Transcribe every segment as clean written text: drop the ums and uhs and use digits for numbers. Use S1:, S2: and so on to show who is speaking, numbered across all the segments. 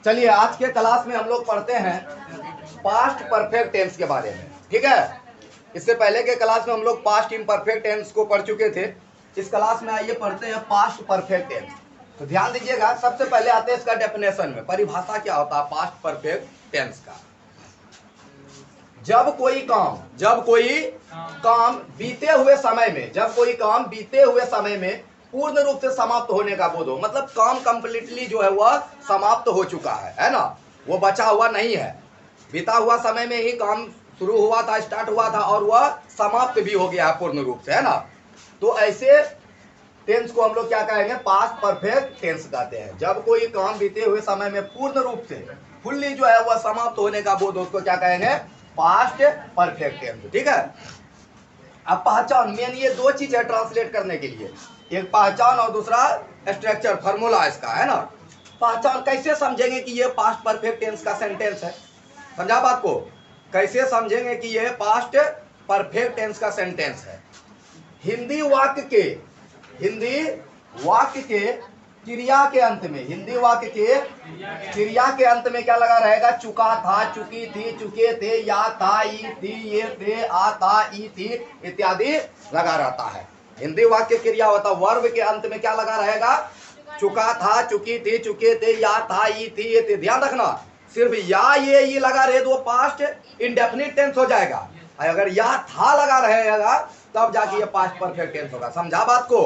S1: चलिए आज के क्लास में हम लोग पढ़ते हैं पास्ट परफेक्ट टेंस के बारे में। ठीक है, इससे पहले के क्लास में हम लोग पास्ट इम्परफेक्ट टेंस को पढ़ चुके थे। इस क्लास में आइए पढ़ते हैं पास्ट परफेक्ट टेंस। तो ध्यान दीजिएगा, सबसे पहले आते हैं इसका डेफिनेशन में, परिभाषा क्या होता है पास्ट परफेक्ट टेंस का। जब कोई काम बीते हुए समय में, जब कोई काम बीते हुए समय में पूर्ण रूप से समाप्त होने का बोध हो, मतलब काम कंप्लीटली जो है वह समाप्त हो चुका है ना, वो बचा हुआ नहीं है। बीता हुआ समय में ही काम शुरू हुआ था, स्टार्ट हुआ था और वह समाप्त भी हो गया है पूर्ण रूप से, है ना। तो ऐसे टेंस को हम लोग क्या कहेंगे, पास्ट परफेक्ट टेंस कहते हैं। जब कोई काम बीते हुए समय में पूर्ण रूप से फुल्ली जो है वह समाप्त होने का बोध, उसको क्या कहेंगे, पास्ट परफेक्ट टेंस। ठीक है, अब पहचान मेन ये दो चीज है ट्रांसलेट करने के लिए, एक पहचान और दूसरा स्ट्रक्चर, फॉर्मूला इसका, है ना। पहचान कैसे समझेंगे कि ये पास्ट परफेक्ट टेंस का सेंटेंस है, समझा बात को। कैसे समझेंगे कि ये पास्ट परफेक्ट टेंस का सेंटेंस है। हिंदी वाक्य के क्रिया के अंत में, हिंदी वाक्य के क्रिया के अंत में क्या लगा रहेगा, चुका था, चुकी थी, चुके थे, या था, ई थी, ये थे, आ था, ई थी इत्यादि लगा रहता है। हिंदी वाक्य क्रिया होता, वर्ब के अंत में क्या लगा रहेगा, चुका था, चुकी थी, चुके थे, या था, ई थी, ये थे। ध्यान रखना, सिर्फ या ये लगा रहे तो पास्ट इंडेफिनिट टेंस हो जाएगा। अगर या था लगा रहेगा तब जाके ये पास्ट परफेक्ट टेंस होगा। समझा बात को।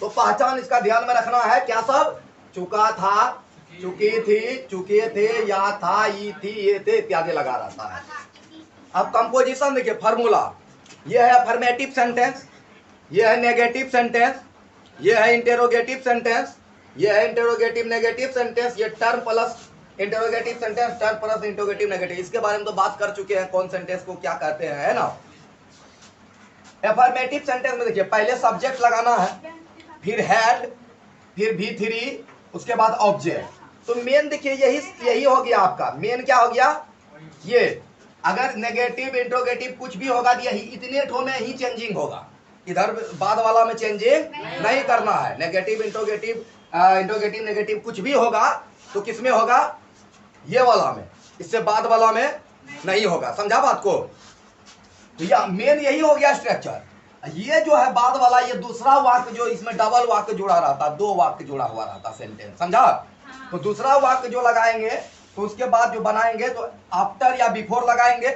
S1: तो पहचान इसका ध्यान में रखना है, क्या सब, चुका था, चुकी थी, चुके थे, या था, ई थी, ये थे इत्यादि लगा रहता है। अब कंपोजिशन देखिए, फार्मूला, ये है अफर्मेटिव सेंटेंस, ये है नेगेटिव सेंटेंस, ये है इंटेरोगेटिव सेंटेंस, ये है इंटेरोगेटिव नेगेटिव सेंटेंस, ये term plus interrogative sentence, term plus interrogative negative. इसके बारे में तो बात कर चुके हैं, कौन सेंटेंस को क्या कहते हैं, है ना। अफर्मेटिव सेंटेंस में देखिए, पहले सब्जेक्ट लगाना है, फिर हैड, फिर V3, उसके बाद ऑब्जेक्ट। तो मेन देखिए यही हो गया आपका मेन, क्या हो गया ये। अगर नेगेटिव इंट्रोगेटिव कुछ भी होगा तो यही इतने ठो में ही चेंजिंग होगा, इधर बाद वाला में चेंजिंग नहीं करना है। नेगेटिव इंट्रोगेटिव इंट्रोगेटिव नेगेटिव कुछ भी होगा तो किस में होगा, ये वाला में, इससे बाद वाला में नहीं होगा। समझा बात को। तो यह मेन यही हो गया स्ट्रक्चर। ये जो है बाद वाला, ये दूसरा वाक्य जो इसमें डबल वाक्य जुड़ा रहता, दो वाक्य जुड़ा हुआ रहता सेंटेंस, समझा। तो दूसरा वाक्य जो लगाएंगे तो उसके बाद जो बनाएंगे तो आफ्टर या बिफोर लगाएंगे,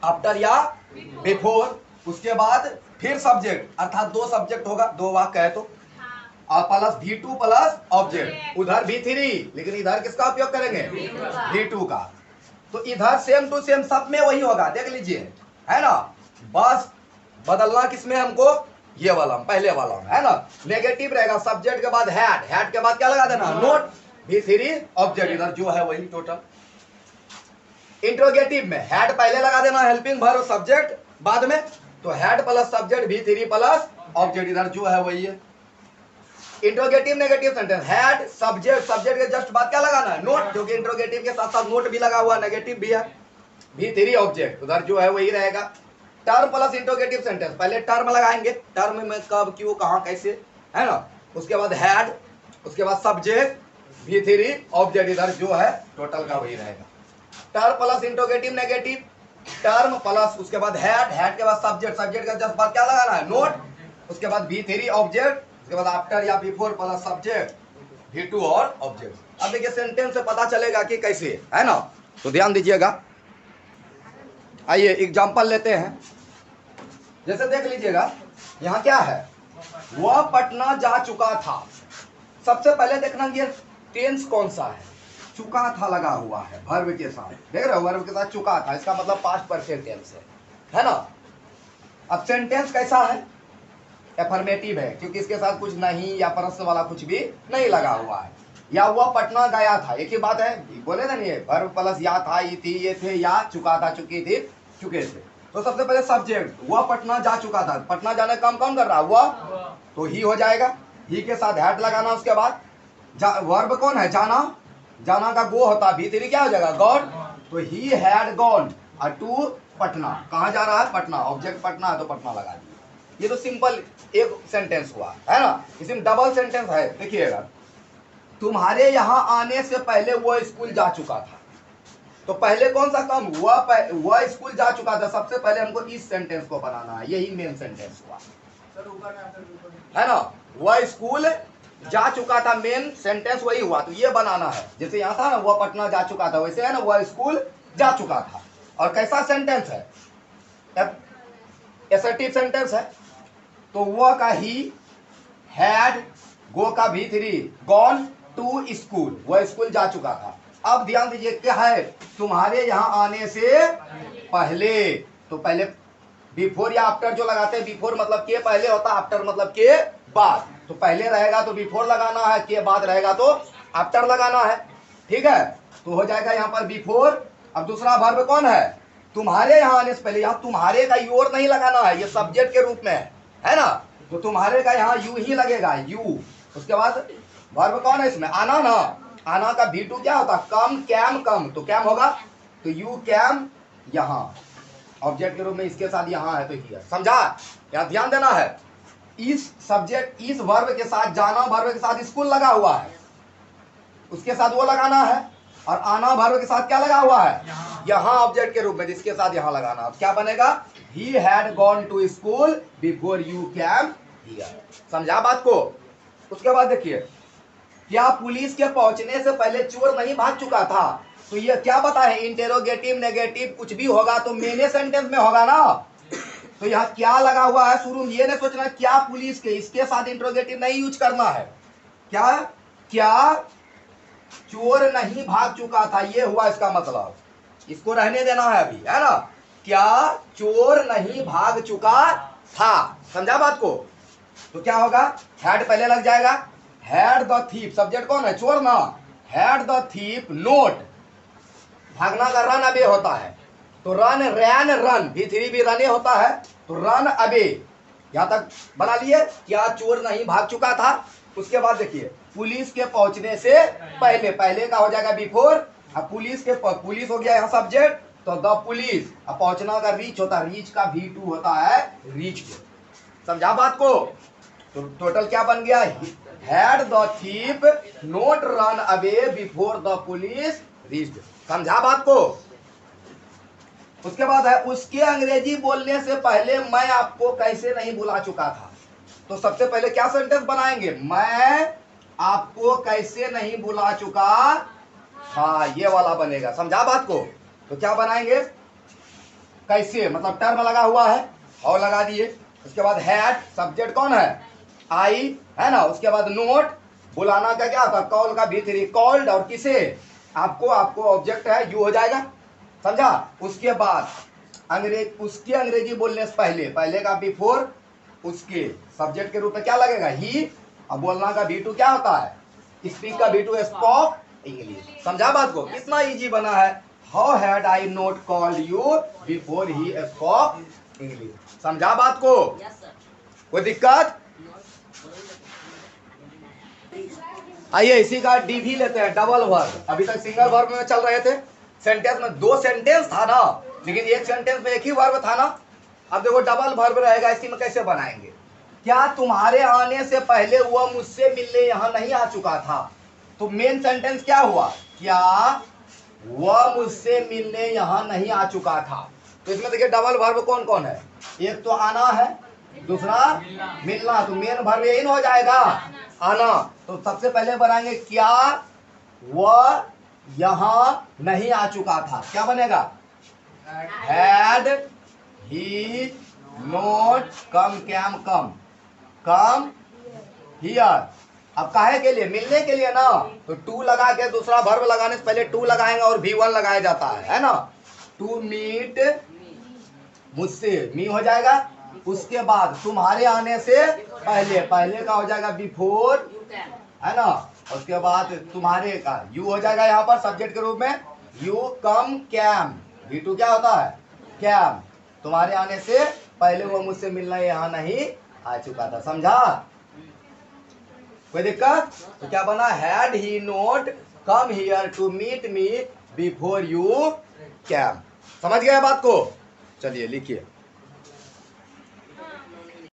S1: आफ्टर या बिफोर, उसके बाद फिर सब्जेक्ट, अर्थात दो सब्जेक्ट होगा, दो वाक्य है तो, और प्लस V2 प्लस ऑब्जेक्ट, उधर V3, लेकिन इधर किसका उपयोग करेंगे, V2 का। तो इधर सेम टू सेम सब में वही होगा, देख लीजिए, है ना। बस बदलना किसमें हमको, ये वाला पहले वाला में, है ना। नेगेटिव रहेगा, सब्जेक्ट के बाद हैड, हैड के बाद क्या लगा देना, नोट, V3 ऑब्जेक्ट, इधर जो है वही टोटल। इंट्रोगेटिव में हैड पहले लगा देना, हेल्पिंग वर्ब सब्जेक्ट बाद में, तो had plus subject V3 plus object, इधर जो है वही है। Interrogative negative sentence, had subject, subject के जस्ट बाद क्या लगाना है, नोट, जो कि इंट्रोगेटिव के साथ साथ नोट भी लगा हुआ, नेगेटिव भी है, V3 ऑब्जेक्ट, उधर जो है वही रहेगा। टर्म प्लस इंट्रोगेटिव सेंटेंस, पहले टर्म लगाएंगे, टर्म में कब, क्यों, कहां, कैसे, है ना। उसके बाद हैड, उसके बाद सब्जेक्ट, V3 ऑब्जेक्ट, इधर जो है टोटल का वही रहेगा। Term plus interrogative negative, term plus उसके बाद हैड, हैड के बाद सब्जेक्ट, सब्जेक्ट का जस्ट बाद क्या लगाना है, नोट, उसके बाद V3 ऑब्जेक्ट, उसके बाद आफ्टर या बिफोर प्लस सब्जेक्ट, V2 और ऑब्जेक्ट। अब देखिए सेंटेंस से पता चलेगा कि कैसे, है ना। तो ध्यान दीजिएगा, आइए एग्जांपल लेते हैं। जैसे देख लीजिएगा, यहाँ क्या है, वह पटना जा चुका था। सबसे पहले देखना ये टेंस कौन सा है, चुका था लगा हुआ है वर्ब के साथ, देख रहे हो, वर्ब के साथ चुका था, इसका मतलब पास्ट परफेक्ट टेंस है ना। अब सेंटेंस कैसा है, अफर्मेटिव है, क्योंकि इसके साथ कुछ नहीं या प्रश्न वाला कुछ भी नहीं लगा हुआ है। या वह पटना गया था, एक ही बात है, बोले ना नहीं, वर्ब प्लस या था, ई थी, ये थे, या चुका था, चुकी थी, चुके थे। तो सबसे पहले सब्जेक्ट, वह पटना जा चुका था, पटना जाने का काम कौन कर रहा है, वह, तो ही हो जाएगा, ही के साथ हैड लगाना। उसके बाद वर्ब कौन है, जाना, जाना का गो होता है, V3 क्या हो जाएगा, गॉन, तो he had gone to Patna, कहाँ जा रहा है, पटना, ऑब्जेक्ट पटना है तो पटना लगा दिया। ये तो सिंपल एक सेंटेंस हुआ, है ना। इसमें डबल सेंटेंस है, देखिएगा, तुम्हारे यहाँ आने से पहले वो स्कूल जा चुका था। तो पहले कौन सा काम, वह स्कूल जा चुका था। सबसे पहले हमको इस सेंटेंस को बनाना है, यही मेन सेंटेंस हुआ, है ना। वह स्कूल जा चुका था, मेन सेंटेंस वही हुआ। तो ये बनाना है, जैसे यहाँ था ना वह पटना जा चुका था, वैसे है ना वह स्कूल जा चुका था। और कैसा सेंटेंस है, एसर्टिव सेंटेंस है। तो वह का ही, हैड, गो का V3, गॉन टू स्कूल, वह स्कूल जा चुका था। अब ध्यान दीजिए क्या है, तुम्हारे यहाँ आने से पहले। तो पहले बिफोर या आफ्टर जो लगाते हैं, बिफोर मतलब के पहले होता है, आफ्टर मतलब के बाद। तो पहले रहेगा तो बिफोर लगाना है, के बाद रहेगा तो आफ्टर लगाना है। ठीक है, तो हो जाएगा यहाँ पर बिफोर। अब दूसरा वर्ब कौन है, तुम्हारे यहाँ आने से पहले। यहाँ तुम्हारे का योर नहीं लगाना है, ये सब्जेक्ट के रूप में है ना। तो तुम्हारे का यहाँ यू ही लगेगा, यू। उसके बाद वर्ब कौन है इसमें, आना ना। आना का V2 क्या होता है, कम, कैम, कम। तो कैम होगा, तो यू कैम यहाँ ऑब्जेक्ट के रूप में, इसके साथ यहाँ है तो हियर। समझा, यहाँ ध्यान देना है। इस सब्जेक्ट, इस वर्ब के साथ, जाना वर्ब के साथ स्कूल लगा हुआ है, उसके साथ वो लगाना है। और आना वर्ब के साथ क्या लगा हुआ है, यहाँ ऑब्जेक्ट के रूप में, जिसके साथ यहाँ लगाना। क्या बनेगा, he had gone to school before you came here. समझा बात को। उसके बाद देखिए, क्या पुलिस के पहुंचने से पहले चोर नहीं भाग चुका था। तो ये क्या बताए, इंटेरोगेटिव, नेगेटिव कुछ भी होगा तो मेने सेंटेंस में होगा ना। तो यहाँ क्या लगा हुआ है शुरू में, ये नहीं सोचना क्या पुलिस के, इसके साथ इंट्रोगेटिव नहीं यूज करना है। क्या, क्या चोर नहीं भाग चुका था, ये हुआ इसका मतलब। इसको रहने देना है अभी, है ना। क्या चोर नहीं भाग चुका था। समझा बात को। तो क्या होगा, हैड पहले लग जाएगा। हैड द थीप, सब्जेक्ट कौन है, चोर ना। हैड द थीप नोट, भागना का रन अबे होता है। तो रन, रैन, रन, V3 भी रने होता है। तो रन अबे, यहां तक बना लिए। क्या चोर नहीं भाग चुका था। उसके बाद देखिए, पुलिस के पहुंचने से पहले, पहले का हो जाएगा बिफोर। अब पुलिस के, पुलिस हो गया यहाँ सब्जेक्ट, तो द पुलिस। अब पहुंचना का रीच होता है, रीच का V2 होता है रीच के। समझा बात को। तो टोटल क्या बन गया, had the thief note run away before the police reached. समझा बात को। उसके बाद है, उसके अंग्रेजी बोलने से पहले मैं आपको कैसे नहीं बुला चुका था। तो सबसे पहले क्या सेंटेंस बनाएंगे, मैं आपको कैसे नहीं बुला चुका। हाँ, ये वाला बनेगा। समझा बात को। तो क्या बनाएंगे, कैसे मतलब टर्म लगा हुआ है, और लगा दिए। उसके बाद हैड, सब्जेक्ट कौन है, आई, है ना। उसके बाद नोट, बुलाना का क्या होता है, कॉल का V3, कॉल्ड। और किसे, आपको, आपको ऑब्जेक्ट है, यू हो जाएगा। समझा। उसके बाद उसके अंग्रेजी बोलने से पहले, पहले का बिफोर, उसके सब्जेक्ट के रूप में क्या लगेगा, ही। अब बोलना का V2 क्या होता है, स्पीक का V2 स्पोक इंग्लिश। समझा बात को। कितना इजी बना है, how had I note called you before he spoke English. समझा बात को। कोई दिक्कत। आइए इसी का डी भी लेते हैं, डबल वर्ब। अभी तक सिंगल वर्ब में चल रहे थे, सेंटेंस में दो सेंटेंस था ना, लेकिन एक सेंटेंस में एक ही वर्ब था ना। अब देखो डबल वर्ब रहेगा, इसी में कैसे बनाएंगे। क्या तुम्हारे आने से पहले वह मुझसे मिलने यहाँ नहीं आ चुका था। तो मेन सेंटेंस क्या हुआ, क्या वह मुझसे मिलने यहाँ नहीं आ चुका था। तो इसमें देखिए डबल वर्ब कौन कौन है, एक तो आना है, दूसरा मिलना। तो मेन वर्ब यही हो जाएगा, आना। तो सबसे पहले बनाएंगे, क्या वह यहाँ नहीं आ चुका था। क्या बनेगा, had he not come, came, come here. अब काहे के लिए, मिलने के लिए ना। तो टू लगा के, दूसरा वर्ब लगाने से पहले टू लगाएंगे और V1 लगाया जाता है ना। टू मीट, मुझसे, मी हो जाएगा। उसके बाद तुम्हारे आने से पहले, पहले का हो जाएगा बिफोर, है ना। उसके बाद तुम्हारे का यू हो जाएगा यहाँ पर सब्जेक्ट के रूप में, यू कम कैम, V2 क्या होता है, कैम। तुम्हारे आने से पहले वो मुझसे मिलना यहाँ नहीं आ चुका था। समझा, कोई दिक्कत। तो क्या बना, had he not come here to meet me before you came. समझ गए बात को। चलिए लिखिए।